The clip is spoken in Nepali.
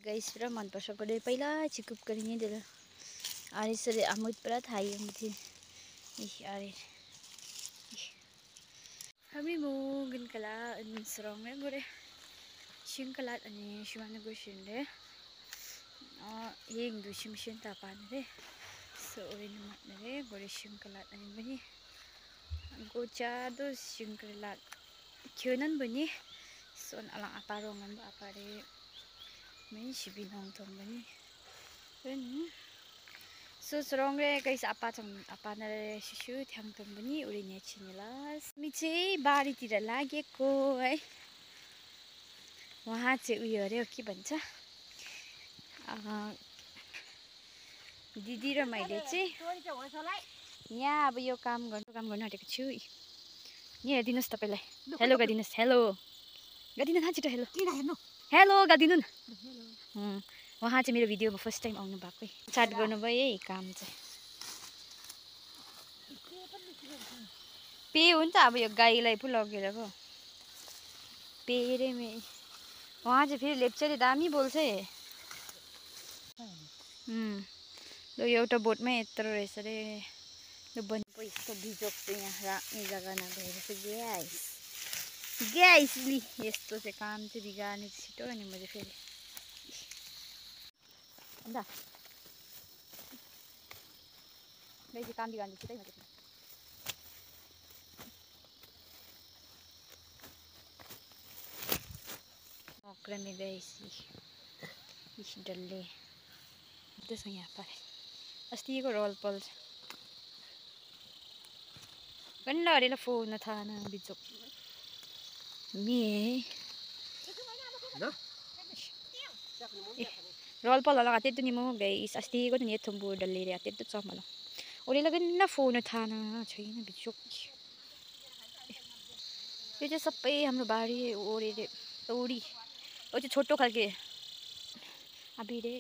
गाइस पुरा मनपर्छ परे पहिला चिकुप गरिने दिल अरे सरे आमुद पुरा थाई मुझे अरे हामी मोगन कला सरong में गोरे शिंकला अनि Sivana गोशिनले यeng du shimshin ta panre so orin matnare गोरे शिंकला अनि पनि गोचा दो शिंकला क्योनन बनी सोन अला aparongan ba apare mai sibinong thong bani so सरong रे गाइस apa nare शिशु थ्याङ थङ पनि उडिने छिनेलास मी चाहिँ बारीतिर लागेको है वहाँ चाहिँ उयो अरे के भन्छ दिदी र मैले चाहिँ यहाँ अब यो काम गर्न आँटेको छु यहाँ हेर्दिनुस् तपाईलाई हेलो गरिदिनुस् हेलो गरिदिनु न छिटो हेलो हेलो गरिदिनु न वहाँ चाहिँ मेरो भिडियोमा फर्स्ट टाइम आउनु भएको स्टार्ट गर्नुभयो है काम चाहिँ पे हुन्छ अब यो गाईलाई पो लगेर पो पेरे मे वहाँ चाहिँ फेरि लेप्चाले दामी बोल्छ है ल एउटा बोटमै यत्रो रहेछ रे ल बनेको यस्तो बिजोक चाहिँ यहाँ राख्ने जग्गा नभएर चाहिँ ग्यासली यस्तो चाहिँ काम चाहिँ बिगार्ने छिटो अनि मैले फेरि अन्त गाइस काम बिगार्ने छिटै मैले में गए इस डल्ले त्यसो यहाँ पारे अस्तिको रोल पल कन्ना अरेला फोन था ना बिजो मी रोल पल लगा ते नि म गइस अस्तिको नि थुम्बु डल्ले रे ते त चमला ओरेला कन्ना फोन था ना छैन बिजो यो चाहिँ सबै हाम्रो बारी ओरे ओडी ओ चाहिँ छोटो खालके अबि रे